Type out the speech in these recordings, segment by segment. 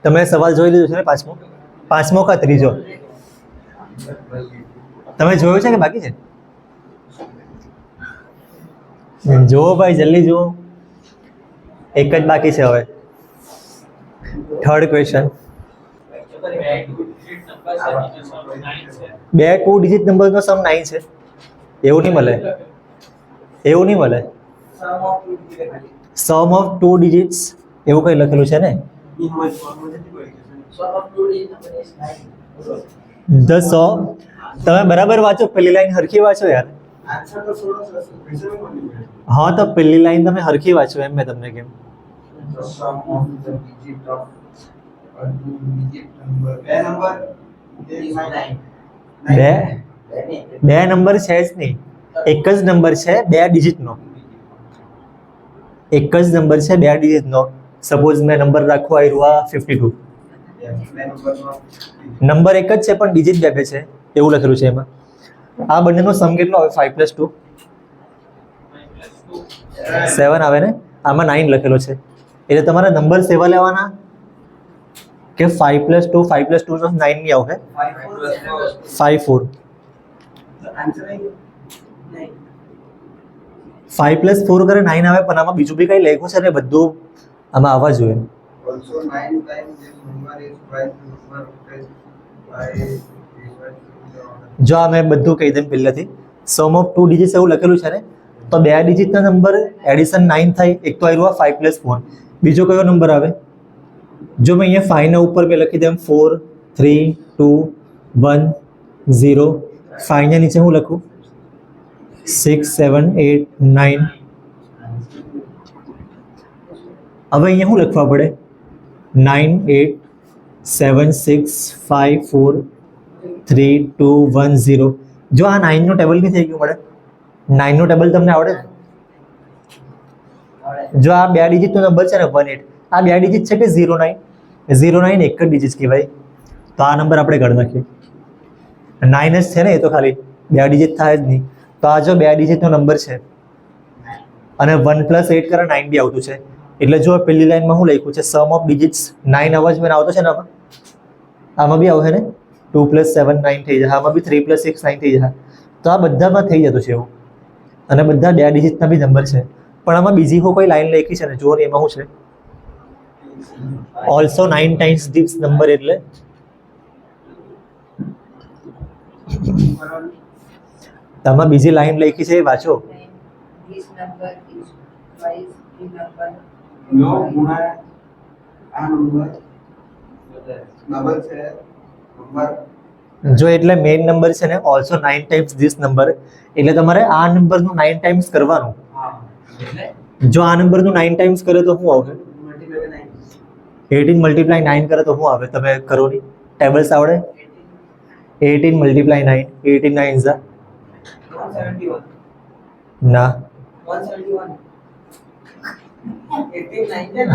તમે સવાલ જોઈ લીધો છે ને પાંચમો કા ત્રીજો? તમે જોયું છે કે બાકી છે? જુઓ ભાઈ, જલ્દી જુઓ, એક જ બાકી છે હવે. Third question. બે 2 ડિજિટ નંબરનો સમ 9 છે. એવું નહીં મળે, એવું નહીં મળે. સમ ઓફ 2 ડિજિટ્સ એવું કઈ લખેલું છે ને? ધ સમ, તમે બરાબર વાંચો, પેલી લાઈન હરખી વાંચો યાર. હા તો પેલી લાઈન તમે હરખી વાંચો, એમ મેં તમને કેમ. બે નંબર છે જ નહીં, એક જ નંબર છે 2 ડિજિટનો. એક જ નંબર છે 2 ડિજિટનો. સપોઝ મેં નંબર રાખવો આવ્યો 52. નંબર એક જ છે પણ ડિજિટ બે છે, એવું લખેલું છે એમાં. આ બંનેનો સમ કેટલો આવે? 5 + 2 7 આવે ને? આમાં 9 લખેલો છે, એટલે તમારે નંબર સેવા લેવાના કે 5 + 2 5 + 2 તો 9 નહીં આવે. 5 4 5 + 4 કરે 9 આવે, પણ આમાં બીજું બી કઈ લખ્યું છે ને, બધું આમાં આવવા જોઈએ. જો આ મેં બધું કહી દઉં પહેલાથી. સમ ઓફ 2 ડિજિટ્સ એવું લખેલું છે ને, તો 2 ડિજિટના નંબર એડિશન 9 થાય. એક તો આવ્યું 5 + 4. બીજો કયો નંબર આવે? જો મેં અહીંયા 5 ના ઉપર મેં લખી દઉં 4 3 2 1 0. 5 ના નીચે હું લખું? 6 7 8 9. હવે અહીંયા શું લખવા પડે? 9 8 7 6 5 4 3 2 1 0. જો આ 9 નું ટેબલ નહીં થઈ ગયું મળે? 9 નું ટેબલ તમને આવડે? જો આ 2 ડિજિટનો નંબર છે ને 18, આ 2 ડિજિટ છે કે 09? 09 એક જ ડિજિટ કહેવાય. તો આ નંબર આપણે ગણ નાખીએ. 9 જ છે ને, એ તો ખાલી 2 ડિજિટ થાય જ નહીં. તો આ જો 2 ડિજિટનો નંબર છે અને 1 + 8 કરે 9 બી આવતું છે. એટલે જો પેલી લાઈનમાં શું લખ્યું છે? સમ ઓફ ડિજિટ્સ 9 અવાજ મને આવતો છે ને, આમાં બી આવશે ને? 2 + 7 9 થઈ જાય. આમાં બી 3 + 6 9 થઈ જાય. તો આ બધામાં થઈ જતું છે એવું. અને બધા 2 ડિજિટના બી નંબર છે. પણ આમાં બીજી કોઈ લાઈન લખી છે ને, જો એમાં શું છે? Also 9 times this number. એટલે આમાં બીજી લાઈન લખી છે, એ વાંચો. જો એટલે મેઇન નંબર છે ને, ઓલ્સો 9 ટાઈમ્સ ધીસ નંબર. એટલે તમારે આ નંબરનું 9 ટાઈમ્સ કરવાનું. જો આ નંબરનું 9 ટાઈમ્સ કરે તો શું આવશે? 18 × 9 કરે તો શું આવે? તમે કરો ની, ટેબલ્સ આવડે? 18 × 9 18 9 ઝા ના,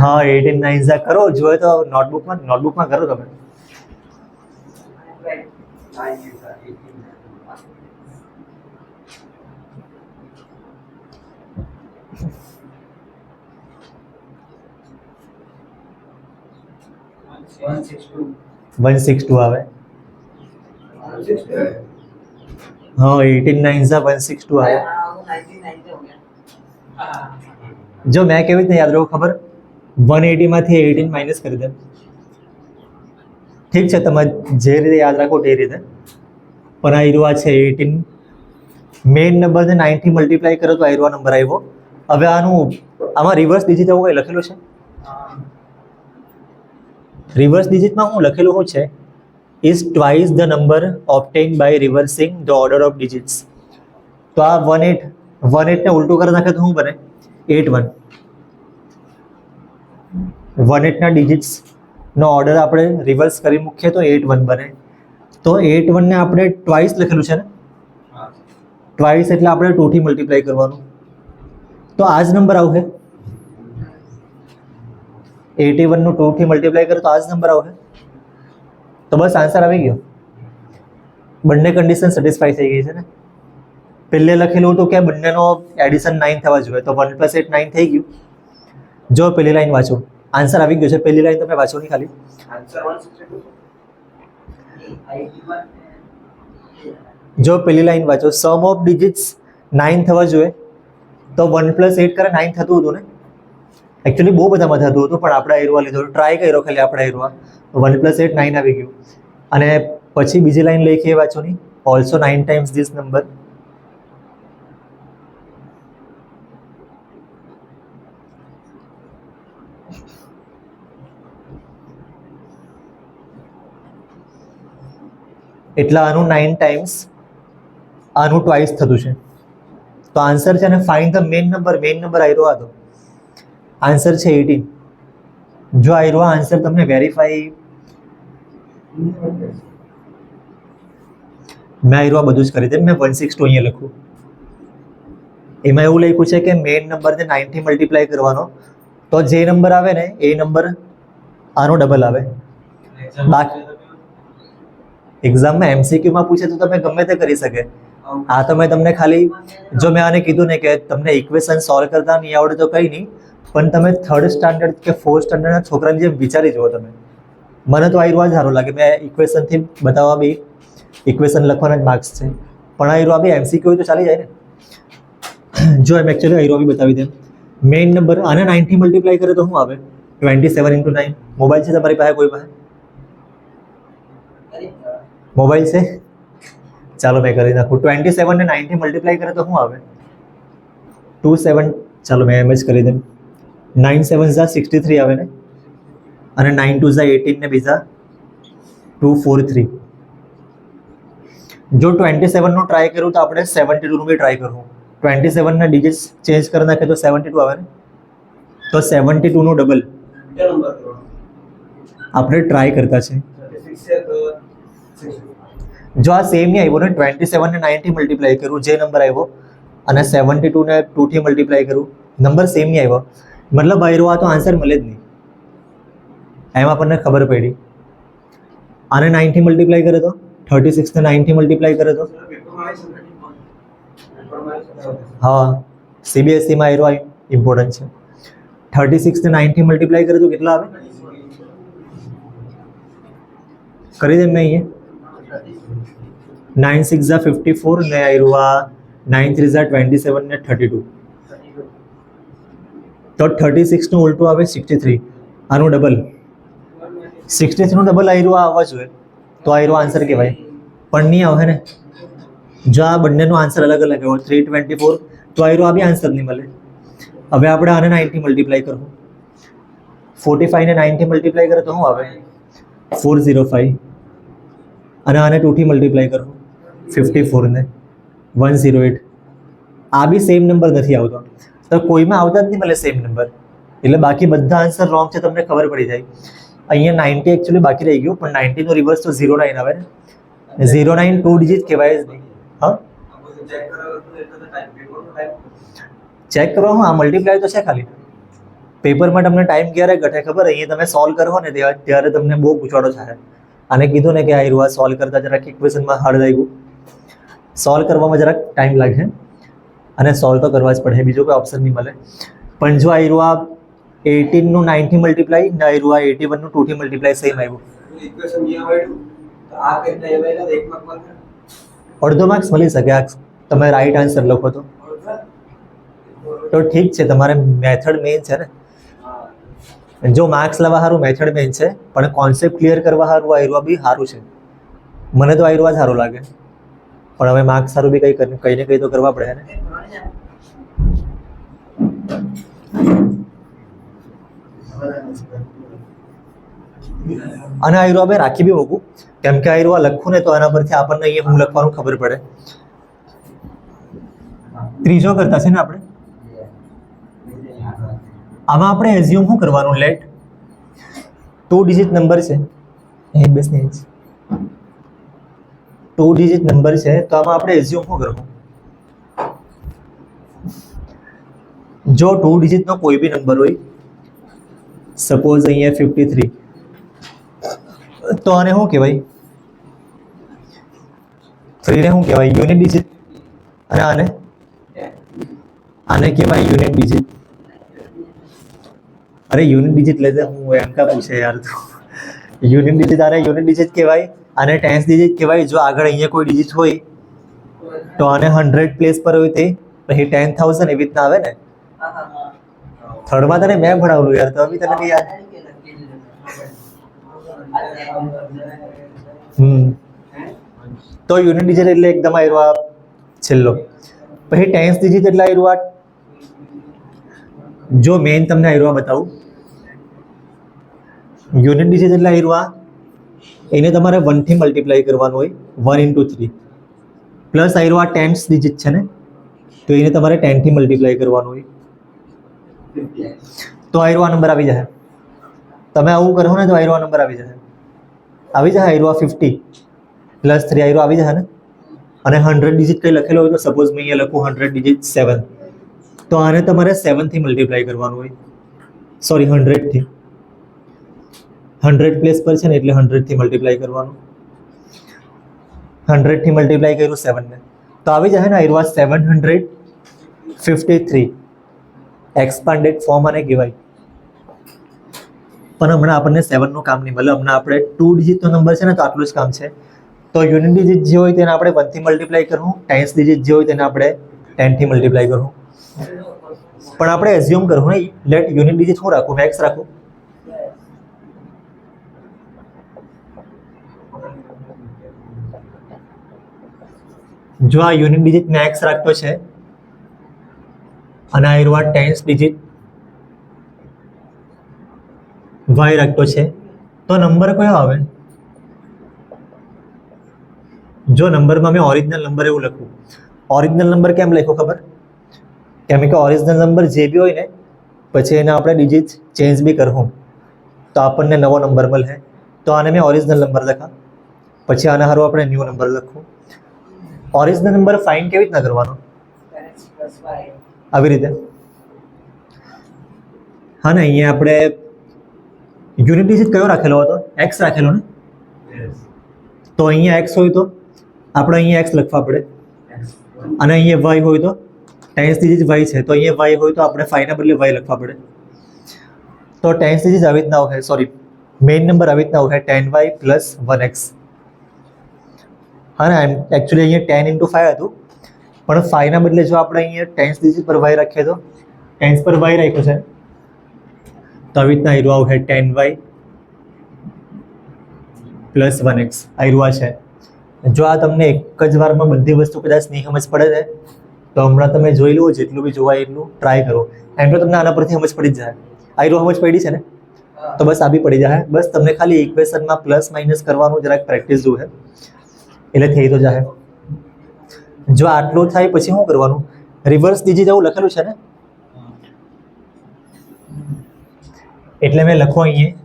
હા 18 9 ઝા કરો. જોઈએ તો નોટબુકમાં કરો તમે. વન 162 આવે. હા 18 9 ઝા 162 આવે. જો મેં કેવી રીતે યાદ રાખું ખબર? 180 માંથી 18 માઇનસ કરી દે. ઠીક છે, તમે જે રીતે યાદ રાખો તે રીતે. પણ આ રહ્યું છે 18. મેઇન નંબરને 9 થી મલ્ટીપ્લાય કરો તો આ રહ્યો નંબર આવ્યો. હવે આમાં રિવર્સ ડિજિટ એવું કંઈ લખેલું છે? રિવર્સ ડિજિટમાં હું લખેલું શું છે? Is twice the number obtained by reversing the order of digits. તો આ 18 ને ઉલટું કરી નાખે તો શું બને? 81. 18 ના ડિજિટ્સનો ઓર્ડર આપણે રિવર્સ કરી મૂકીએ તો 81 બને. તો 81 ને આપણે ટ્વાઇસ લખેલું છે ને? ટ્વાઇસ એટલે આપણે 2 થી મલ્ટીપ્લાય કરવાનું. તો આ જ નંબર આવશે. 81 નું 2 થી મલ્ટીપ્લાય કરે તો આ જ નંબર આવશે. તો બસ આન્સર આવી ગયો. બંને કન્ડિશન સેટિસ્ફાઈ થઈ ગઈ છે ને. પહેલે લખેલું હતું કે બંનેનો એડિશન 9 થવા જોઈએ, તો 1 + 8 9 થઈ ગયું. જો પેલી લાઈન વાંચો, આન્સર આવી ગયો છે. પહેલી લાઈન તમે વાંચો નહીં ખાલી. જો પહેલી લાઈન વાંચો, સમ ઓફ ડિજિટ્સ 9 થવા જોઈએ, તો 1 + 8 કરે 9 થતું હતું ને. એકચ્યુઅલી બહુ બધામાં થતું હતું, પણ આપણે આયરવા લીધો, ટ્રાય કર્યો ખાલી આપણે આયરવા. 1 + 8 9 આવી ગયું. અને પછી બીજી લાઈન લખીએ વાંચો નહીં, ઓલ્સો 9 ટાઈમ્સ ધીસ નંબર. એટલે આનું 9 ટાઈમ્સ, આનું ટ્વાઇસ થતું છે. તો આન્સર છે ને find the main number. Main number આયરો હતો, આન્સર છે 18. જો આયરો આન્સર તમને વેરીફાઈ, મેં આયરો બધું જ કરી દે. મેં 162 અહીંયા લખું. એમાં એવું લખ્યું છે કે મેઇન નંબરને 9 થી મલ્ટીપ્લાય કરવાનો, તો જે નંબર આવે ને એ નંબર આનો ડબલ આવે. બાકી એક્ઝામમાં MCQમાં પૂછે તો તમે ગમે તે કરી શકે. આ તો મેં તમને ખાલી, જો મેં આને કીધું ને કે તમને ઇક્વેશન સોલ્વ કરતા નહીં આવડે તો કંઈ નહીં, પણ તમે 3rd સ્ટાન્ડર્ડ કે 4th સ્ટાન્ડર્ડના છોકરાની જેમ વિચારી જુઓ તમે. મને તો આયરો જ સારું લાગે. મેં ઇક્વેશનથી બતાવવા બી, ઇક્વેશન લખવાના જ માર્ક્સ છે, પણ આયરો બી MCQ હોય તો ચાલી જાય ને. જો એમ એકચ્યુઅલી આયરો બી બતાવી દે. મેઇન નંબર આને 9 થી મલ્ટીપ્લાય કરે તો શું આવે? 27 × 9. મોબાઈલ છે તમારી પાસે? કોઈ પાસે મોબાઈલ છે? ચાલો મેં કરી નાખું. 27 ને 9 થી મલ્ટીપ્લાય કરે તો શું આવે? 27. ચાલો મેં એમ જ કરી દઉં. 9 7 જા 63 આવે ને, અને 9 2 જા 18 ને બીજા 243. જો 27 નો ટ્રાય કરું તો આપણે 72 નું બી ટ્રાય કરવું. 27 ના ડિજિટ્સ ચેન્જ કરી નાખે તો 72 આવે ને, તો 72 નું ડબલ આપણે ટ્રાય કરતા છે. જો આ સેમ નહીં આવ્યો ને, 27 ને 9 થી મલ્ટીપ્લાય કરું જે નંબર આવ્યો, અને 72 ને 2 થી મલ્ટીપ્લાય કરું, નંબર સેમ નહીં આવ્યો, મતલબ આયરો આ તો આન્સર મળે જ નહીં. એમ આપણને ખબર પડી. આને 9 થી મલ્ટીપ્લાય કરે તો 36 ને 9 થી મલ્ટીપ્લાય કરે તો, હા CBSE માં આયરો ઇમ્પોર્ટન્ટ છે. 36 ને 9 થી મલ્ટીપ્લાય કરે તો કેટલા આવે? કરી દે મેં અહીંયા. 9 6 જા 54 ને આયરો આ 9 3 જા 27 ને 32. તો 36 નું ઉલટું આવે 63. આનું ડબલ 63 નું ડબલ આયરો આવવા જોઈએ તો આયરો આન્સર કહેવાય, પણ નહીં આવે ને. જો આ બંનેનો આન્સર અલગ અલગ આવ્યો 324, તો આયરો આ બી આન્સર નહીં મળે. હવે આપણે આને 9 થી મલ્ટીપ્લાય કરવું. 45 ને 9 થી મલ્ટીપ્લાય કરે તો શું આવે? 405. અને આને 2 થી મલ્ટીપ્લાય કરવું, 54 ને 108. આ બી સેમ નંબર નથી આવતો. તો કોઈમાં આવતા જ નહીં મળે સેમ નંબર, એટલે બાકી બધા આન્સર રોંગ છે, તમને ખબર પડી જાય. અહીંયા 90 એકચ્યુઅલી બાકી રહી ગયું, પણ 90 નો રિવર્સ તો 09 આવે ને. 09 2 ડિજિટ કહેવાય જ નહીં. હા ચેક કરો. હા મલ્ટીપ્લાય તો છે ખાલી. પેપરમાં તમને ટાઈમ ક્યારે ઘટે ખબર? અહીંયા તમે સોલ્વ કરો ને ત્યારે તમને બહુ પૂછવાડો થાય. આને કીધું ને કે આ રૂઆ સોલ્વ કરતા જરાક ઇક્વેશનમાં હાર્ડ લાગ્યું, સોલ્વ કરવામાં જરાક ટાઈમ લાગે, અને સોલ્વ તો કરવા જ પડે, બીજો કોઈ ઓપ્શન નહીં મળે. પણ જો આ રૂઆ 18 નું 9 થી મલ્ટીપ્લાય ને આ રૂઆ 81 નું 2 થી મલ્ટીપ્લાય સેમ આવ્યું, અડધો માર્ક્સ મળી શકે. આ તમે રાઈટ આન્સર લખો તો ઠીક છે. તમારે મેથડ મેઇન છે ને. જો માર્ક્સ લાવવા સારું મેથડ મેઇન છે, પણ કોન્સેપ્ટ ક્લિયર કરવા સારું આયરવા બી સારું છે. મને તો આયરવા જ સારું લાગે, પણ હવે માર્ક્સ સારું બી કંઈ ને કંઈ તો કરવા પડે ને. અને આયરવા બે રાખી બી મૂકું, કેમ કે આયરવા લખું ને તો આના પરથી આપણને અહીંયા હું લખવાનું ખબર પડે. ત્રીજો કરતા છે ને આપણે. આમાં આપણે એઝ્યુમ શું કરવાનું? લેટ 2 ડિજિટ નંબર છે, 2 ડિજિટ નંબર છે, તો આમાં આપણે એઝ્યુમ શું કરવું? જો 2 ડિજિટનો કોઈ બી નંબર હોય, સપોઝ અહીંયા 53, તો આને શું કહેવાય? ફરીને શું કહેવાય? Unit digit. અને આને કહેવાય યુનિટ ડિજિટ. અરે યુનિટ ડિજિટ લેતે હું એમ કા પૂછે યાર તો યુનિટ ડિજિટ આને યુનિટ ડિજિટ કહેવાય અને ટેન્સ ડિજિટ કહેવાય જો આગળ અહીંયા કોઈ ડિજિટ હોય તો આને 100 પ્લેસ પર હોય તે પછી 10,000 એવી રીતના આવે ને થર્ડમાં તને મેં ભણાવેલું યાર તો બી તને નહીં યાદ તો યુનિટ ડિજિટ એટલે એકદમ આવ્યો આ છેલ્લો પછી ટેન્સ ડિજિટ એટલે આવ્યો આ જો મેઇન તમને આવ્યો બતાવું યુનિટ ડિજિટ એટલે આવ્યો આ એને તમારે 1 થી મલ્ટીપ્લાય કરવાનું હોય 1 into 3 પ્લસ આવ્યો આ ટેન્સ ડિજિટ છે ને તો એને તમારે 10 થી મલ્ટીપ્લાય કરવાનું હોય તો આવ્યો આ નંબર આવી જશે તમે આવું કરો ને તો આવ્યો આ નંબર આવી જશે આવ્યો આ 50 પ્લસ 3 આવી જશે ને અને 100 ડિજિટ કંઈ લખેલો હોય તો સપોઝ મેં અહીંયા લખું 100 ડિજિટ 7 તો આને તમારે 7 થી મલ્ટીપ્લાય કરવાનું હોય સોરી 100 થી 100 પ્લેસ પર છે ને એટલે 100 થી મલ્ટીપ્લાય કરવાનું 100 થી મલ્ટીપ્લાય કર્યું 7 ને તો આવી જશે ને આવ્યો 753 એક્સપાન્ડેડ ફોર્મ આને કહેવાય પણ હમણાં આપણને 7 નું કામ નહીં મળે હમણાં આપણે 2 ડિજિટનો નંબર છે ને તો આટલું જ કામ છે તો યુનિટ ડિજિટ જે હોય તેને આપણે 1 થી મલ્ટીપ્લાય કરવું ટાઈમ્સ ડિજિટ જે હોય તેને આપણે 10 થી મલ્ટીપ્લાય કરવું પણ આપણે એઝ્યુમ કરવું ને લેટ યુનિટ ડિજિટ શું રાખું મેક્સ રાખું જો આ યુનિટ ડિજિટ મેક્સ રાખતો છે અને આ રહ્યો ટેન્સ ડિજિટ વાય રાખતો છે તો નંબર કયો આવે જો નંબરમાં મેં ઓરિજિનલ નંબર એવું લખું ઓરિજિનલ નંબર કેમ લખ્યો ખબર કેમ કે ઓરિજિનલ નંબર જે બી હોય ને પછી એને આપણે ડિજિટ ચેન્જ બી કરવું તો આપણને નવો નંબર મળે તો આને મેં ઓરિજિનલ નંબર લખા પછી આના હારું આપણે ન્યૂ નંબર લખું ઓરિજિનલ નંબર ફાઇન્ડ કેવી રીતના કરવાનો આવી રીતે હા ને અહીંયા આપણે યુનિટ ડિજિટ કયો રાખેલો હતો એક્સ રાખેલો ને તો અહીંયા એક્સ હોય તો આપણે અહીંયા એક્સ લખવા પડે અને અહીંયા વાય હોય તો ટેન્સ ડિજિટ વાય છે તો અહીંયા વાય હોય તો આપણે ફાઈના બદલે વાય લખવા પડે તો ટેન્સ ડિજિટ આવી રીતના હોય સોરી મેઇન નંબર આવી રીતના હોય 10y પ્લસ 1x હા ને એકચ્યુઅલી અહીંયા 10 into 5 હતું પણ 5 ના બદલે જો આપણે અહીંયા ટેન્સ ડિજિટ પર y રાખીએ તો ટેન્સ પર y રાખ્યો છે તો આવી રીતના આવ્યો આવશે 10y પ્લસ 1x આવ્યો છે જો આ તમને એક જ વારમાં બધી વસ્તુ કદાચ નહીં સમજ પડે છે તો હમણાં તમે જોઈ લો જેટલું બી જોવાય એટલું ટ્રાય કરો એમ તો તમને આના પરથી સમજ પડી જ જાય આયરો સમજ પડી છે ને તો બસ આ બી પડી જાય બસ તમને ખાલી ઇક્વેશનમાં પ્લસ માઇનસ કરવાનું જરાક પ્રેક્ટિસ જોઈએ એટલે થઈ તો જાય જો આટલું થાય પછી શું કરવાનું રિવર્સ ડિજિટ એવું લખેલું છે ને એટલે મેં લખો અહીંયા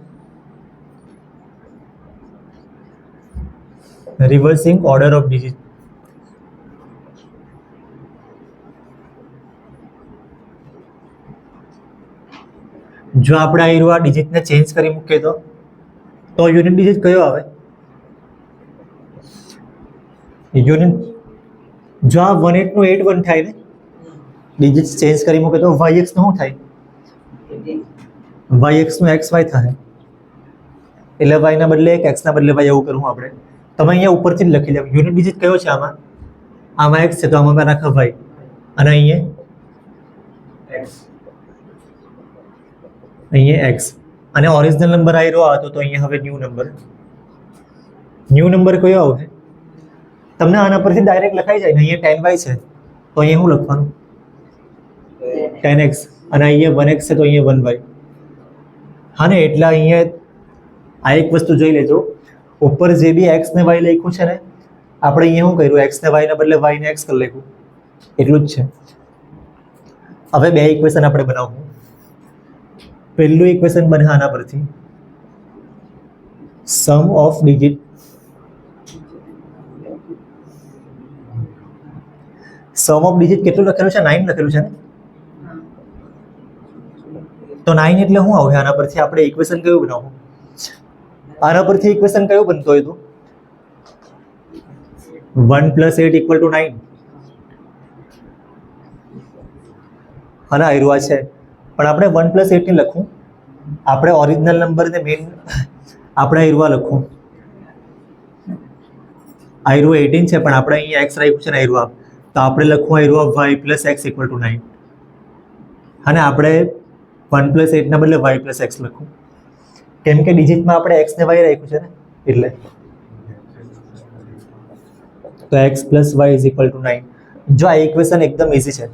રિવર્સિંગ ઓર્ડર ઓફ ડિજિટ જો આપણે આ ડિજિટને ચેન્જ કરી મૂકીએ તો યુનિટ ડિજિટ કયો આવે યુનિટ જો આ 18 નું 81 થાય ને ડિજિટ ચેન્જ કરી મૂકે તો yx નું શું થાય yx નું xy થાય એટલે y ના બદલે x ના બદલે y એવું કરવું આપણે તમે અહીંયા ઉપરથી જ લખી લો યુનિટ ડિજિટ કયો છે આમાં x છે તો આમાં રાખો y અને અહીંયા x અને ઓરિજિનલ નંબર આવી રહ્યો હતો તો અહીંયા હવે ન્યૂ નંબર કયો આવશે તમને આના પરથી ડાયરેક્ટ લખાઈ જાય ને અહીંયા 10y છે તો અહીંયા શું લખવાનું 10x અને અહીંયા 1x છે તો અહીંયા 1y હા ને એટલે અહીંયા આ એક વસ્તુ જોઈ લેજો ઉપર જે બી x ને y લખ્યું છે ને આપણે અહીંયા શું કર્યું x ને y ના બદલે y ને x કરી લખ્યું એટલું જ છે હવે બે ઇક્વેશન આપણે બનાવવું પહેલું ઇક્વેશન બને આના પરથી sum of digit sum of digit કેટલું લખેલું છે 9 લખેલું છે ને તો 9 એટલે શું આવે આના પરથી આપણે ઇક્વેશન કયું બનાવવું આના પરથી ઇક્વેશન કયું બનતો હોય તો 1 + 8 = 9 અને આયરુઆ છે પણ આપણે 1 + 8 ને લખું આપણે ઓરિજિનલ નંબર ને મેઇન આપણે આયરુઆ લખું, આયરુ 18 છે પણ આપણે અહીંયા એક્સ રાખ્યું છે ને આયરુઆ, તો આપણે લખવું આયરુઆ y plus x equal to 9, અને આપણે 1 પ્લસ 8 ના બદલે વાય પ્લસ એક્સ લખું, કેમ કે ડિજિટમાં આપણે એક્સ ને વાય રાખ્યું છે ને એટલે. તો x plus y is equal to 9. જો આ ઇક્વેશન એકદમ ઇઝી છે,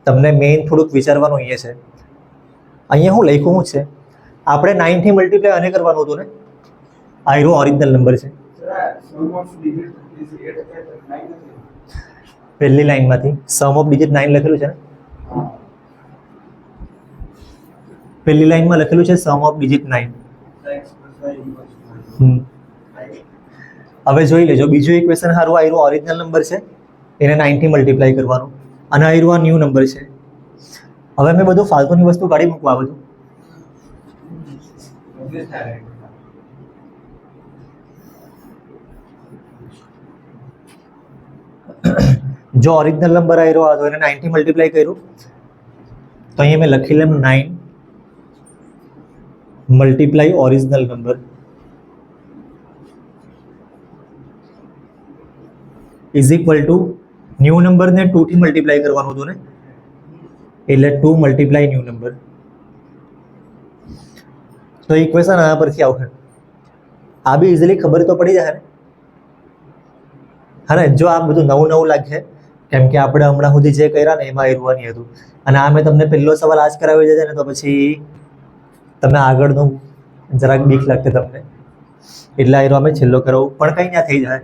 તમને મેઇન થોડુંક વિચારવાનું અહીંયા છે. અહીંયા હું લખ્યું છે, આપણે 9 થી મલ્ટીપ્લાય આને કરવાનું હતું ને, આયરો ઓરિજિનલ નંબર છે. પહેલી લાઈનમાંથી સમ ઓફ ડિજિટ 9 લખેલું છે ને, પહેલી લાઈનમાં લખેલું છે સમ ઓફ ડિજિટ 9. હવે જોઈ લેજો, બીજું ઇક્વેશન હારું આયરો ઓરિજિનલ નંબર છે, એને 9 થી મલ્ટીપ્લાય કરવાનું, અને આયરો આ ન્યૂ નંબર છે. હવે મેં બધું ફાલતુની વસ્તુ કાઢી મૂકવા બધું. જો ઓરિજિનલ નંબર આયરો આ તો એને 9 થી મલ્ટીપ્લાય કર્યું, તો અહીંયા મેં લખી લેમ 9 multiply original number is equal to new નંબરને 2 થી મલ્ટીપ્લાય કરવાનું હતું ને, એટલે 2 મલ્ટીપ્લાય ન્યૂ નંબર. તો ઇક્વેશન આના પરથી આવશે. આ બી ઇઝીલી ખબર તો પડી જાય ને. હા ને, જો આ બધું નવું નવું લાગે, કેમ કે આપણે હમણાં સુધી જે કર્યા ને એમાં એરવાની હતું, અને આ મેં તમને પહેલો સવાલ આજ કરાવી દેશે ને, તો પછી તમે આગળનું જરાક બીક લાગશે તમને, એટલે આ અમે છેલ્લો કરાવું, પણ કંઈ ના થઈ જાય.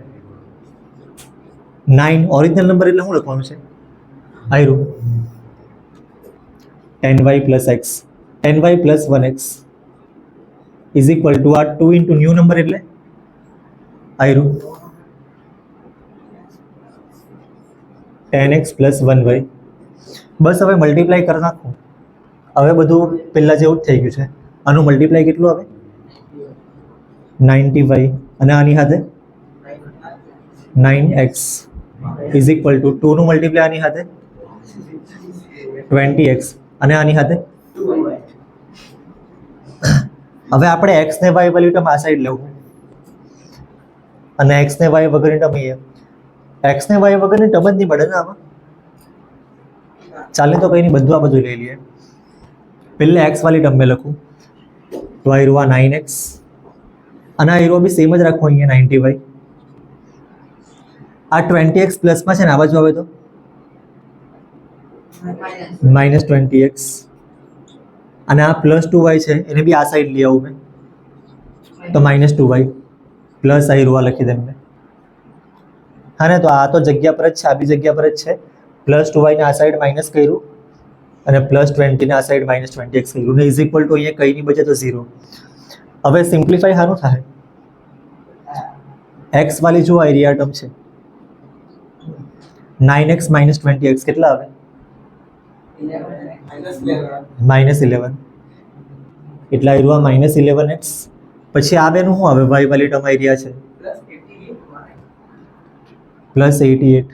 9 ઓરિજિનલ નંબર એટલે શું લખવાનું છે, આયરું 10y plus x, 10y plus 1x is equal two આ 2 ઇન્ટુ ન્યૂ નંબર એટલે આયરું 10x પ્લસ 1y. બસ હવે મલ્ટીપ્લાય કરી નાખું. હવે બધું પહેલાં જેવું જ થઈ ગયું છે. આનું મલ્ટીપ્લાય કેટલું આવે 90y, અને આની સાથે 9x ઇઝ ઇક્વલ ટુ 2 નું મલ્ટીપ્લાય આની સાથે 20x, અને આની સાથે હવે આપણે x ને y વાળી ટર્મ આ સાઈડ લેવું, અને x ને y વગરની ટર્મ અહીંયા, x ને y વગરની ટર્મ જ નહીં મળે ને આમાં. ચાલે તો કંઈ નહીં, બધું આ બધું લઈ લઈએ. પહેલે x વાળી ટર્મ મેં લખું, તો આ રહ્યું 9x, અને આ રહ્યું બી સેમ જ રાખવું અહીંયા 90y. આ 20x પ્લસમાં છે ને, આ બાજુ આવે તો -20x, અને આ +2y છે એને બી આ સાઈડ લઈ આવું મેં, તો -2y પ્લસ આ રહ્યું લખી દે મેં. હા ને, તો આ તો જગ્યા પર જ છે, આ બી જગ્યા પર જ છે. +2y ને આ સાઈડ માઇનસ કર્યું, અને +20 ને આ સાઈડ -20x કર્યું, ને ઇઝ ઇક્વલ ટુ અહીંયા કંઈ નહીં બચે તો 0. હવે સિમ્પ્લિફાઈ સારું થાય. x વાળી જો આ એરિયા ટર્મ છે, 9x -20x કેટલા આવે -11, એટલા આવ્યું -11x. પછી આ બેનું શું આવે, y વાળી ટર્મ એરિયા છે +88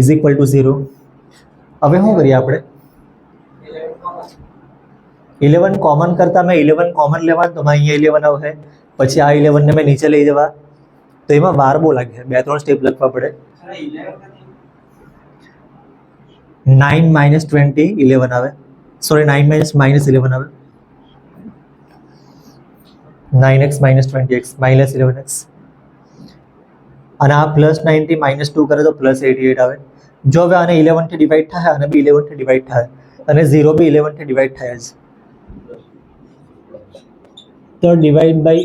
ઇઝ ઇક્વલ ટુ 0. હવે શું કરીએ આપણે, 11 કોમન કરતા મેં 11 કોમન લેવા, તો અહીંયા 11 આવશે, પછી આ 11 ને મેં નીચે લઈ જવા, તો એમાં વાર બહુ લાગે, 2-3 સ્ટેપ લખવા પડે. 9 -20 11 આવે, સોરી 9 -11 આવે, 9x -20x -11x, અને આ +90 -2 કરે તો +88 આવે. જો હવે આને 11 થી ડિવાઈડ થાય, અને બી 11 થી ડિવાઈડ થાય, અને 0 બી 11 થી ડિવાઈડ થાય જ, તો ડિવાઈડ બાય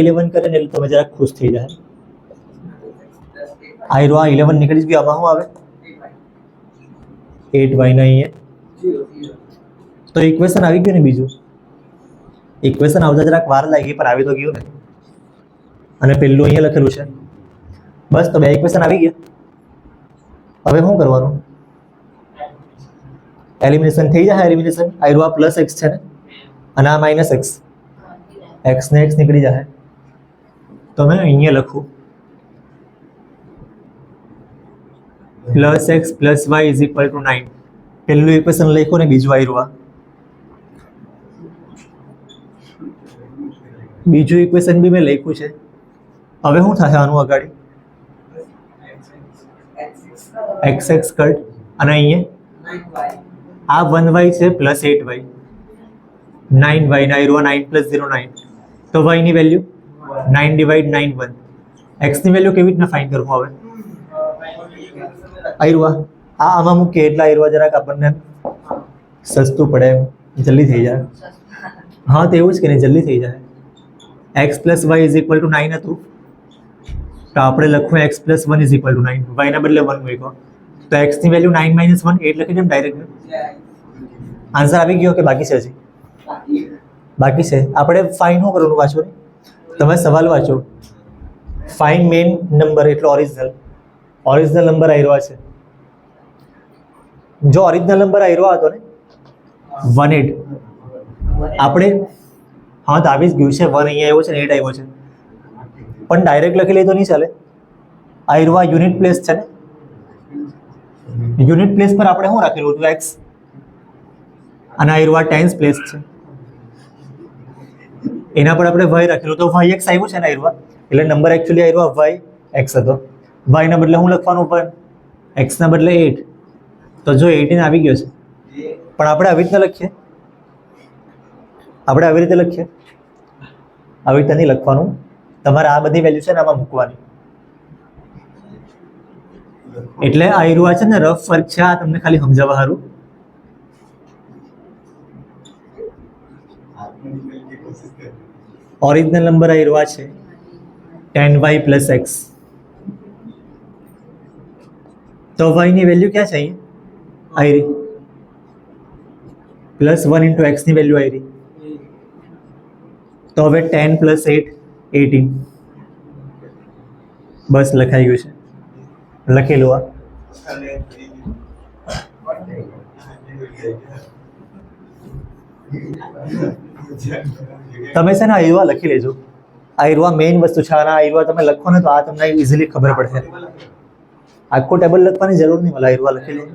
11 કરે ને એટલે તમે જરાક ખુશ થઈ જાય. આ 11 નીકળી જ ગયું, આમાં શું આવે 8y ને અહીંયા, તો ઇક્વેશન આવી ગયું ને. બીજું ઇક્વેશન આવતા જરાક વાર લાગી, પણ આવી તો ગયું ને. અને પેલું અહીંયા લખેલું છે, બસ તો 2 ઇક્વેશન આવી ગયા. હવે શું કરવાનું, એલિમિનેશન થઈ જાય. એલિમિનેશન આ +x છે ને, અને આ -x, x ને x નીકળી જાય, તો મેં અહીંયા લખું plus x plus y is equal to 9. પહેલું ઇક્વેશન લખ્યું ને બીજું આવ્યું આ. બીજું ઇક્વેશન બી મેં લખ્યું છે. હવે શું થશે આનું આગળ? એક્સ એક્સ કટ અને અહીંયા આ 1y છે પ્લસ 8y 9y ના આવ્યું 9 પ્લસ 0 9. તો y ની વેલ્યુ 9 ડિવાઇડ 9 1. x ની વેલ્યુ કેવી રીતના ફાઇન્ડ કરવું હવે? આવ્યું આમાં મૂકીએ એટલા આવ્યું જરાક આપણને સસ્તું પડે એમ, જલ્દી થઈ જાય. હા તો એવું જ કે નહીં, જલ્દી થઈ જાય. X plus y is equal to 9 હતું તો આપણે લખવું x plus 1 is equal to 9. વાયના બદલે 1 મૂક્યો તો એક્સ ની વેલ્યુ 9 માઇનસ 1 8 લખી દે ડાયરેક્ટ. આન્સર આવી ગયો કે બાકી છે? હજી બાકી છે. આપણે ફાઇન શું કરવાનું વાંચો ને, તમે સવાલ વાંચો. ફાઇન મેઇન નંબર એટલે ઓરિજિનલ નંબર આવ્યો છે. જો ઓરિજિનલ નંબર આવ્યો હતો ને 18 આપણે હા તો આવી જ ગયું છે. 1 અહીંયા આવ્યો છે ને 8 આવ્યો છે, પણ ડાયરેક્ટ લખી લે તો નહીં ચાલે. આવ્યો યુનિટ પ્લેસ છે ને, યુનિટ પ્લેસ પર આપણે શું રાખેલું હતું? એક્સ. અને આવ્યો ટેન્સ પ્લેસ છે એના પર આપણે વાય રાખેલું તો વાય એક્સ આવ્યું છે ને આવ્યો, એટલે નંબર એકચ્યુઅલી આવ્યો વાય એક્સ હતો. વાય ના બદલે હું લખવાનું 1, એક્સ ના બદલે 8. તો જો 18 આવી ગયો છે, પણ આપણે આવી રીતે લખીએ, આવી રીતે નહીં લખવાનું. તમારે આ બધી વેલ્યુ છે ને આમાં મૂકવાની. એટલે આ આવ્યું છે ને રફ ફર્ક છે, આ તમને ખાલી સમજાવવા સારું. ઓરિજિનલ નંબર આવ્યો છે 10y પ્લસ એક્સ. તો y ની વેલ્યુ ક્યાં છે? અહીંયા આવી પ્લસ 1 ઇન્ટુ એક્સ ની વેલ્યુ આવી. તો હવે 10 પ્લસ 8 18. બસ લખાઈ ગયું છે, લખેલું આ. તમે છે ને આયરવા લખી લેજો. આયરવા મેઇન વસ્તુ છે. આના આયરવા તમે લખો ને તો આ તમને ઇઝીલી ખબર પડશે. આખો ટેબલ લખવાની જરૂર નહીં, મને આયરવા લખી લેજો.